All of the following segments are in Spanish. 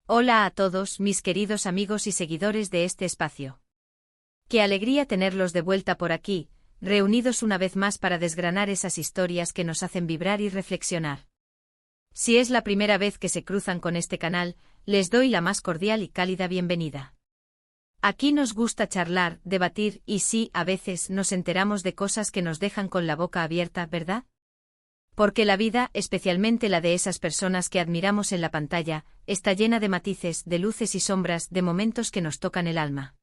Hola a todos, mis queridos amigos y seguidores de este espacio. Qué alegría tenerlos de vuelta por aquí, reunidos una vez más para desgranar esas historias que nos hacen vibrar y reflexionar. Si es la primera vez que se cruzan con este canal, les doy la más cordial y cálida bienvenida. Aquí nos gusta charlar, debatir y sí, a veces nos enteramos de cosas que nos dejan con la boca abierta, ¿verdad? Porque la vida, especialmente la de esas personas que admiramos en la pantalla, está llena de matices, de luces y sombras, de momentos que nos tocan el alma.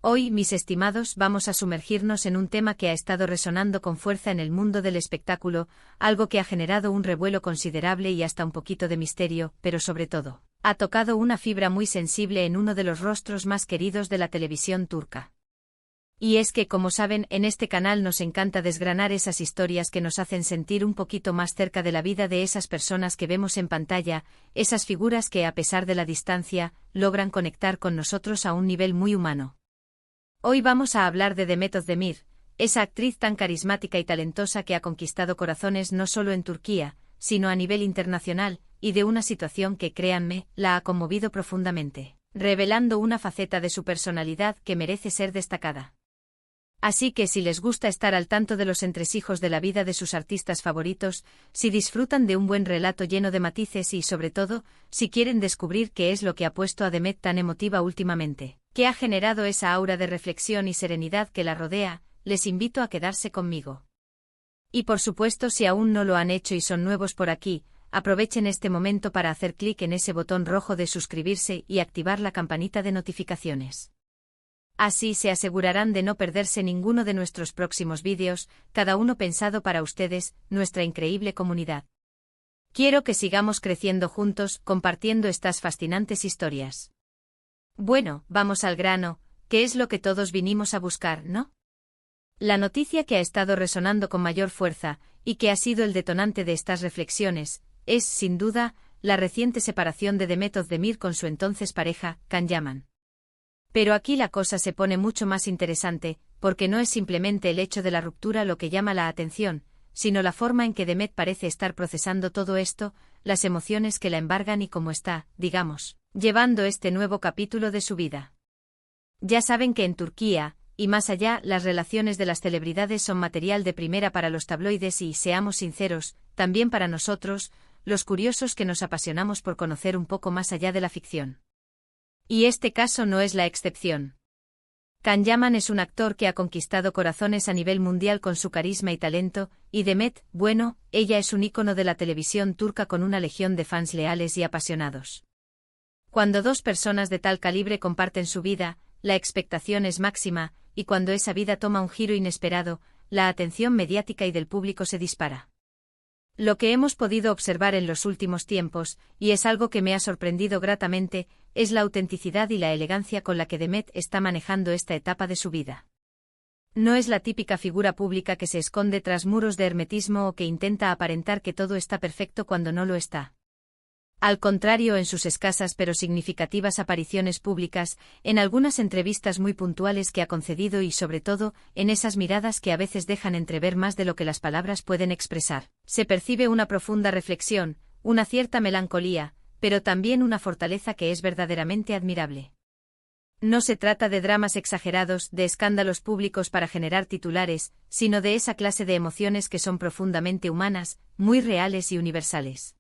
Hoy, mis estimados, vamos a sumergirnos en un tema que ha estado resonando con fuerza en el mundo del espectáculo, algo que ha generado un revuelo considerable y hasta un poquito de misterio, pero sobre todo, ha tocado una fibra muy sensible en uno de los rostros más queridos de la televisión turca. Y es que, como saben, en este canal nos encanta desgranar esas historias que nos hacen sentir un poquito más cerca de la vida de esas personas que vemos en pantalla, esas figuras que, a pesar de la distancia, logran conectar con nosotros a un nivel muy humano. Hoy vamos a hablar de Demet Özdemir, esa actriz tan carismática y talentosa que ha conquistado corazones no solo en Turquía, sino a nivel internacional, y de una situación que, créanme, la ha conmovido profundamente, revelando una faceta de su personalidad que merece ser destacada. Así que si les gusta estar al tanto de los entresijos de la vida de sus artistas favoritos, si disfrutan de un buen relato lleno de matices y, sobre todo, si quieren descubrir qué es lo que ha puesto a Demet tan emotiva últimamente, que ha generado esa aura de reflexión y serenidad que la rodea, les invito a quedarse conmigo. Y por supuesto, si aún no lo han hecho y son nuevos por aquí, aprovechen este momento para hacer clic en ese botón rojo de suscribirse y activar la campanita de notificaciones. Así se asegurarán de no perderse ninguno de nuestros próximos vídeos, cada uno pensado para ustedes, nuestra increíble comunidad. Quiero que sigamos creciendo juntos, compartiendo estas fascinantes historias. Bueno, vamos al grano, ¿qué es lo que todos vinimos a buscar, no? La noticia que ha estado resonando con mayor fuerza, y que ha sido el detonante de estas reflexiones, es, sin duda, la reciente separación de Demet Özdemir con su entonces pareja, Can Yaman. Pero aquí la cosa se pone mucho más interesante, porque no es simplemente el hecho de la ruptura lo que llama la atención, sino la forma en que Demet parece estar procesando todo esto, las emociones que la embargan y cómo está, digamos, llevando este nuevo capítulo de su vida. Ya saben que en Turquía, y más allá, las relaciones de las celebridades son material de primera para los tabloides y, seamos sinceros, también para nosotros, los curiosos que nos apasionamos por conocer un poco más allá de la ficción. Y este caso no es la excepción. Can Yaman es un actor que ha conquistado corazones a nivel mundial con su carisma y talento, y Demet, bueno, ella es un ícono de la televisión turca con una legión de fans leales y apasionados. Cuando dos personas de tal calibre comparten su vida, la expectación es máxima, y cuando esa vida toma un giro inesperado, la atención mediática y del público se dispara. Lo que hemos podido observar en los últimos tiempos, y es algo que me ha sorprendido gratamente, es la autenticidad y la elegancia con la que Demet está manejando esta etapa de su vida. No es la típica figura pública que se esconde tras muros de hermetismo o que intenta aparentar que todo está perfecto cuando no lo está. Al contrario, en sus escasas pero significativas apariciones públicas, en algunas entrevistas muy puntuales que ha concedido y sobre todo, en esas miradas que a veces dejan entrever más de lo que las palabras pueden expresar, se percibe una profunda reflexión, una cierta melancolía, pero también una fortaleza que es verdaderamente admirable. No se trata de dramas exagerados, de escándalos públicos para generar titulares, sino de esa clase de emociones que son profundamente humanas, muy reales y universales.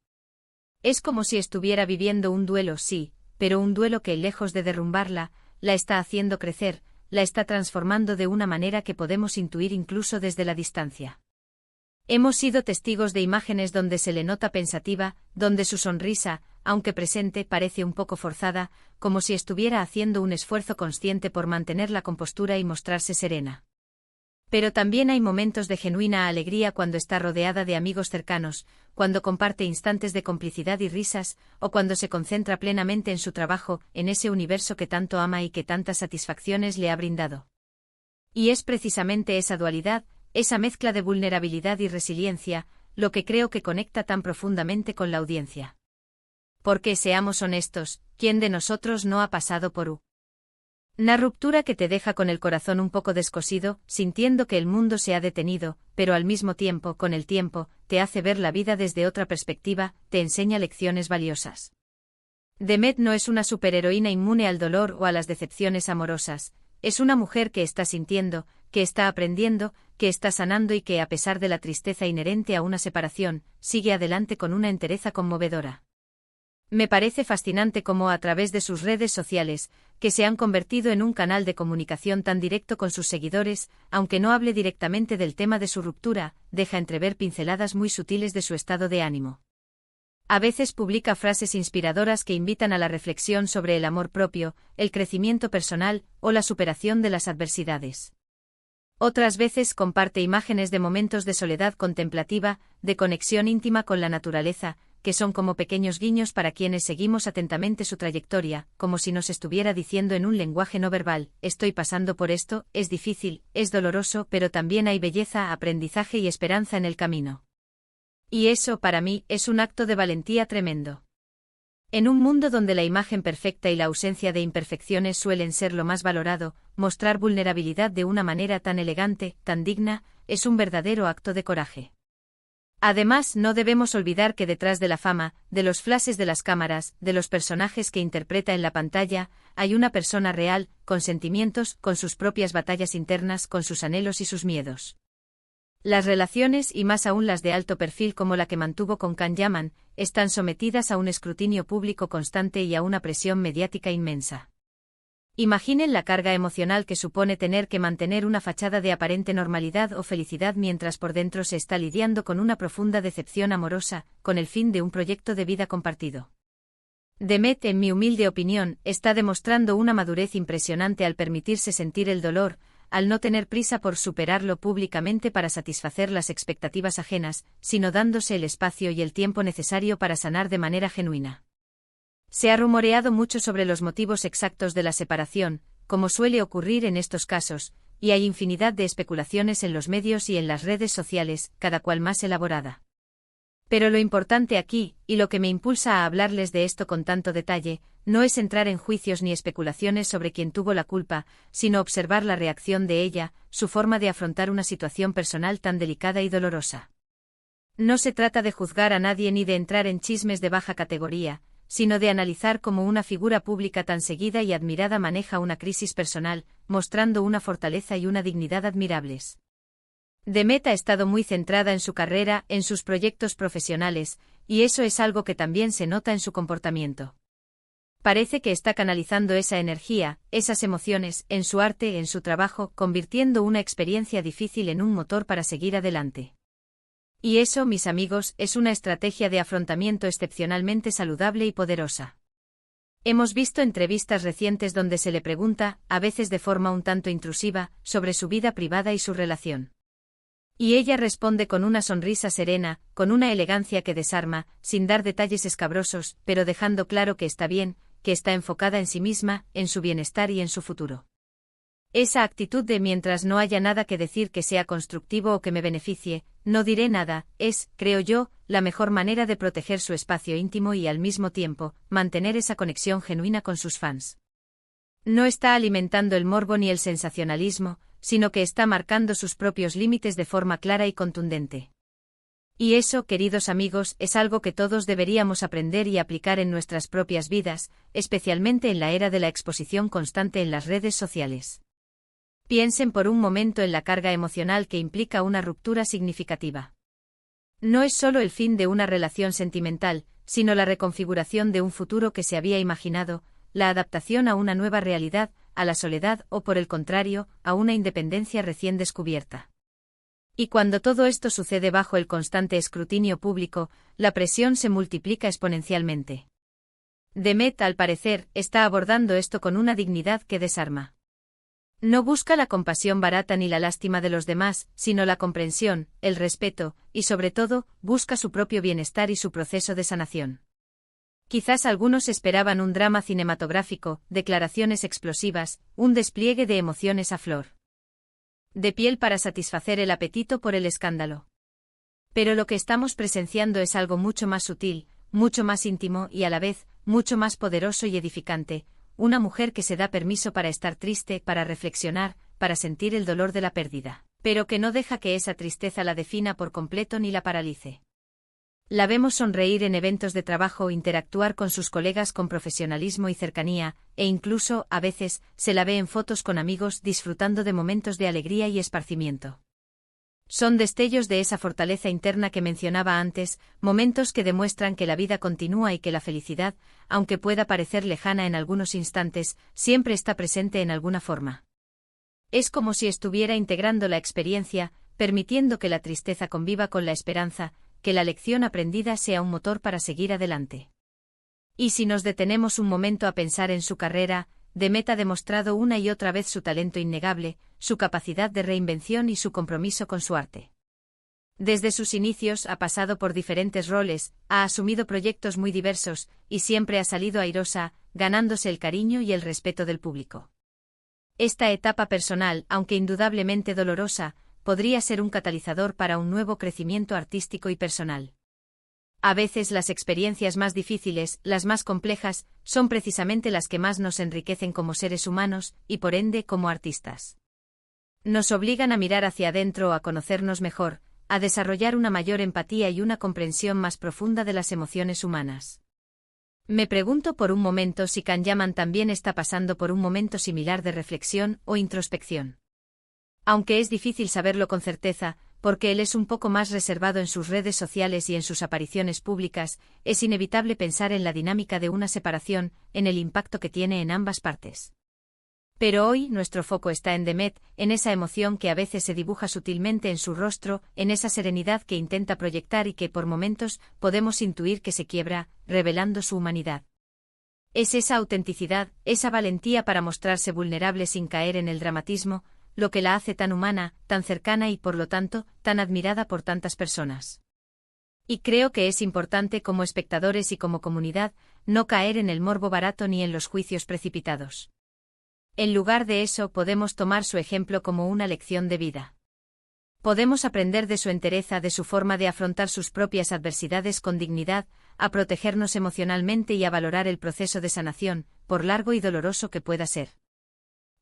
Es como si estuviera viviendo un duelo, sí, pero un duelo que, lejos de derrumbarla, la está haciendo crecer, la está transformando de una manera que podemos intuir incluso desde la distancia. Hemos sido testigos de imágenes donde se le nota pensativa, donde su sonrisa, aunque presente, parece un poco forzada, como si estuviera haciendo un esfuerzo consciente por mantener la compostura y mostrarse serena. Pero también hay momentos de genuina alegría cuando está rodeada de amigos cercanos, cuando comparte instantes de complicidad y risas, o cuando se concentra plenamente en su trabajo, en ese universo que tanto ama y que tantas satisfacciones le ha brindado. Y es precisamente esa dualidad, esa mezcla de vulnerabilidad y resiliencia, lo que creo que conecta tan profundamente con la audiencia. Porque, seamos honestos, ¿quién de nosotros no ha pasado por una ruptura que te deja con el corazón un poco descosido, sintiendo que el mundo se ha detenido, pero al mismo tiempo, con el tiempo, te hace ver la vida desde otra perspectiva, te enseña lecciones valiosas? Demet no es una superheroína inmune al dolor o a las decepciones amorosas, es una mujer que está sintiendo, que está aprendiendo, que está sanando y que, a pesar de la tristeza inherente a una separación, sigue adelante con una entereza conmovedora. Me parece fascinante cómo, a través de sus redes sociales, que se han convertido en un canal de comunicación tan directo con sus seguidores, aunque no hable directamente del tema de su ruptura, deja entrever pinceladas muy sutiles de su estado de ánimo. A veces publica frases inspiradoras que invitan a la reflexión sobre el amor propio, el crecimiento personal o la superación de las adversidades. Otras veces comparte imágenes de momentos de soledad contemplativa, de conexión íntima con la naturaleza, que son como pequeños guiños para quienes seguimos atentamente su trayectoria, como si nos estuviera diciendo en un lenguaje no verbal: estoy pasando por esto, es difícil, es doloroso, pero también hay belleza, aprendizaje y esperanza en el camino. Y eso, para mí, es un acto de valentía tremendo. En un mundo donde la imagen perfecta y la ausencia de imperfecciones suelen ser lo más valorado, mostrar vulnerabilidad de una manera tan elegante, tan digna, es un verdadero acto de coraje. Además, no debemos olvidar que detrás de la fama, de los flashes de las cámaras, de los personajes que interpreta en la pantalla, hay una persona real, con sentimientos, con sus propias batallas internas, con sus anhelos y sus miedos. Las relaciones, y más aún las de alto perfil como la que mantuvo con Can Yaman, están sometidas a un escrutinio público constante y a una presión mediática inmensa. Imaginen la carga emocional que supone tener que mantener una fachada de aparente normalidad o felicidad mientras por dentro se está lidiando con una profunda decepción amorosa, con el fin de un proyecto de vida compartido. Demet, en mi humilde opinión, está demostrando una madurez impresionante al permitirse sentir el dolor, al no tener prisa por superarlo públicamente para satisfacer las expectativas ajenas, sino dándose el espacio y el tiempo necesario para sanar de manera genuina. Se ha rumoreado mucho sobre los motivos exactos de la separación, como suele ocurrir en estos casos, y hay infinidad de especulaciones en los medios y en las redes sociales, cada cual más elaborada. Pero lo importante aquí, y lo que me impulsa a hablarles de esto con tanto detalle, no es entrar en juicios ni especulaciones sobre quién tuvo la culpa, sino observar la reacción de ella, su forma de afrontar una situación personal tan delicada y dolorosa. No se trata de juzgar a nadie ni de entrar en chismes de baja categoría, sino de analizar cómo una figura pública tan seguida y admirada maneja una crisis personal, mostrando una fortaleza y una dignidad admirables. Demet ha estado muy centrada en su carrera, en sus proyectos profesionales, y eso es algo que también se nota en su comportamiento. Parece que está canalizando esa energía, esas emociones, en su arte, en su trabajo, convirtiendo una experiencia difícil en un motor para seguir adelante. Y eso, mis amigos, es una estrategia de afrontamiento excepcionalmente saludable y poderosa. Hemos visto entrevistas recientes donde se le pregunta, a veces de forma un tanto intrusiva, sobre su vida privada y su relación. Y ella responde con una sonrisa serena, con una elegancia que desarma, sin dar detalles escabrosos, pero dejando claro que está bien, que está enfocada en sí misma, en su bienestar y en su futuro. Esa actitud de mientras no haya nada que decir que sea constructivo o que me beneficie, no diré nada, es, creo yo, la mejor manera de proteger su espacio íntimo y al mismo tiempo, mantener esa conexión genuina con sus fans. No está alimentando el morbo ni el sensacionalismo, sino que está marcando sus propios límites de forma clara y contundente. Y eso, queridos amigos, es algo que todos deberíamos aprender y aplicar en nuestras propias vidas, especialmente en la era de la exposición constante en las redes sociales. Piensen por un momento en la carga emocional que implica una ruptura significativa. No es solo el fin de una relación sentimental, sino la reconfiguración de un futuro que se había imaginado, la adaptación a una nueva realidad, a la soledad o, por el contrario, a una independencia recién descubierta. Y cuando todo esto sucede bajo el constante escrutinio público, la presión se multiplica exponencialmente. Demet, al parecer, está abordando esto con una dignidad que desarma. No busca la compasión barata ni la lástima de los demás, sino la comprensión, el respeto, y sobre todo, busca su propio bienestar y su proceso de sanación. Quizás algunos esperaban un drama cinematográfico, declaraciones explosivas, un despliegue de emociones a flor de piel para satisfacer el apetito por el escándalo. Pero lo que estamos presenciando es algo mucho más sutil, mucho más íntimo y a la vez, mucho más poderoso y edificante, una mujer que se da permiso para estar triste, para reflexionar, para sentir el dolor de la pérdida, pero que no deja que esa tristeza la defina por completo ni la paralice. La vemos sonreír en eventos de trabajo, interactuar con sus colegas con profesionalismo y cercanía, e incluso, a veces, se la ve en fotos con amigos disfrutando de momentos de alegría y esparcimiento. Son destellos de esa fortaleza interna que mencionaba antes, momentos que demuestran que la vida continúa y que la felicidad, aunque pueda parecer lejana en algunos instantes, siempre está presente en alguna forma. Es como si estuviera integrando la experiencia, permitiendo que la tristeza conviva con la esperanza, que la lección aprendida sea un motor para seguir adelante. Y si nos detenemos un momento a pensar en su carrera, Demet ha demostrado una y otra vez su talento innegable, su capacidad de reinvención y su compromiso con su arte. Desde sus inicios ha pasado por diferentes roles, ha asumido proyectos muy diversos, y siempre ha salido airosa, ganándose el cariño y el respeto del público. Esta etapa personal, aunque indudablemente dolorosa, podría ser un catalizador para un nuevo crecimiento artístico y personal. A veces las experiencias más difíciles, las más complejas, son precisamente las que más nos enriquecen como seres humanos, y por ende como artistas. Nos obligan a mirar hacia adentro, a conocernos mejor, a desarrollar una mayor empatía y una comprensión más profunda de las emociones humanas. Me pregunto por un momento si Kanyaman también está pasando por un momento similar de reflexión o introspección. Aunque es difícil saberlo con certeza, porque él es un poco más reservado en sus redes sociales y en sus apariciones públicas, es inevitable pensar en la dinámica de una separación, en el impacto que tiene en ambas partes. Pero hoy nuestro foco está en Demet, en esa emoción que a veces se dibuja sutilmente en su rostro, en esa serenidad que intenta proyectar y que por momentos podemos intuir que se quiebra, revelando su humanidad. Es esa autenticidad, esa valentía para mostrarse vulnerable sin caer en el dramatismo, lo que la hace tan humana, tan cercana y por lo tanto, tan admirada por tantas personas. Y creo que es importante como espectadores y como comunidad, no caer en el morbo barato ni en los juicios precipitados. En lugar de eso podemos tomar su ejemplo como una lección de vida. Podemos aprender de su entereza, de su forma de afrontar sus propias adversidades con dignidad, a protegernos emocionalmente y a valorar el proceso de sanación, por largo y doloroso que pueda ser.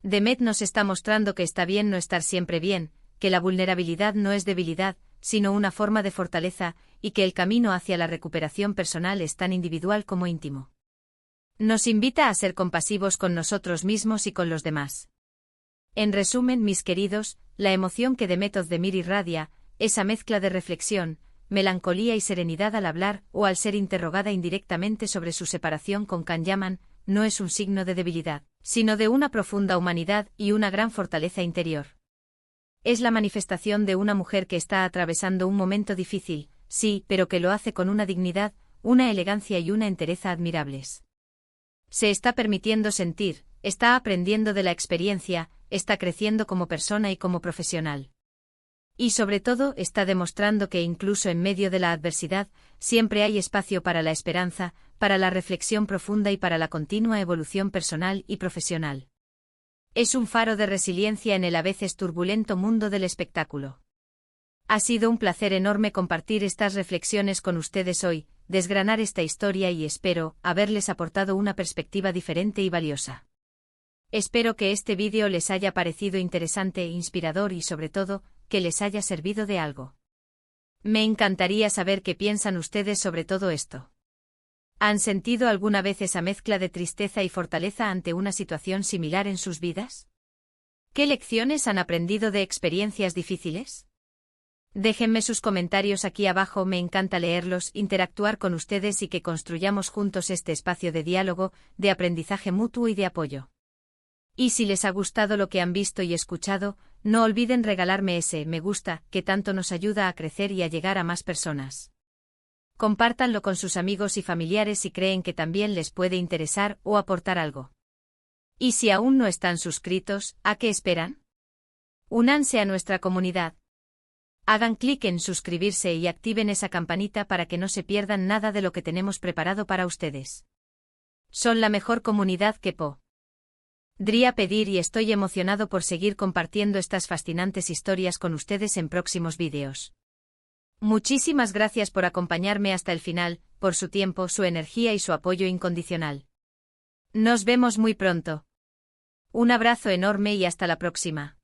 Demet nos está mostrando que está bien no estar siempre bien, que la vulnerabilidad no es debilidad, sino una forma de fortaleza, y que el camino hacia la recuperación personal es tan individual como íntimo. Nos invita a ser compasivos con nosotros mismos y con los demás. En resumen, mis queridos, la emoción que Demet Özdemir irradia, esa mezcla de reflexión, melancolía y serenidad al hablar o al ser interrogada indirectamente sobre su separación con Kanyaman, no es un signo de debilidad, sino de una profunda humanidad y una gran fortaleza interior. Es la manifestación de una mujer que está atravesando un momento difícil, sí, pero que lo hace con una dignidad, una elegancia y una entereza admirables. Se está permitiendo sentir, está aprendiendo de la experiencia, está creciendo como persona y como profesional. Y sobre todo está demostrando que incluso en medio de la adversidad, siempre hay espacio para la esperanza, para la reflexión profunda y para la continua evolución personal y profesional. Es un faro de resiliencia en el a veces turbulento mundo del espectáculo. Ha sido un placer enorme compartir estas reflexiones con ustedes hoy, desgranar esta historia y espero haberles aportado una perspectiva diferente y valiosa. Espero que este vídeo les haya parecido interesante e inspirador y sobre todo, que les haya servido de algo. Me encantaría saber qué piensan ustedes sobre todo esto. ¿Han sentido alguna vez esa mezcla de tristeza y fortaleza ante una situación similar en sus vidas? ¿Qué lecciones han aprendido de experiencias difíciles? Déjenme sus comentarios aquí abajo, me encanta leerlos, interactuar con ustedes y que construyamos juntos este espacio de diálogo, de aprendizaje mutuo y de apoyo. Y si les ha gustado lo que han visto y escuchado, no olviden regalarme ese me gusta, que tanto nos ayuda a crecer y a llegar a más personas. Compártanlo con sus amigos y familiares si creen que también les puede interesar o aportar algo. Y si aún no están suscritos, ¿a qué esperan? Únanse a nuestra comunidad. Hagan clic en suscribirse y activen esa campanita para que no se pierdan nada de lo que tenemos preparado para ustedes. Son la mejor comunidad que podría pedir y estoy emocionado por seguir compartiendo estas fascinantes historias con ustedes en próximos vídeos. Muchísimas gracias por acompañarme hasta el final, por su tiempo, su energía y su apoyo incondicional. Nos vemos muy pronto. Un abrazo enorme y hasta la próxima.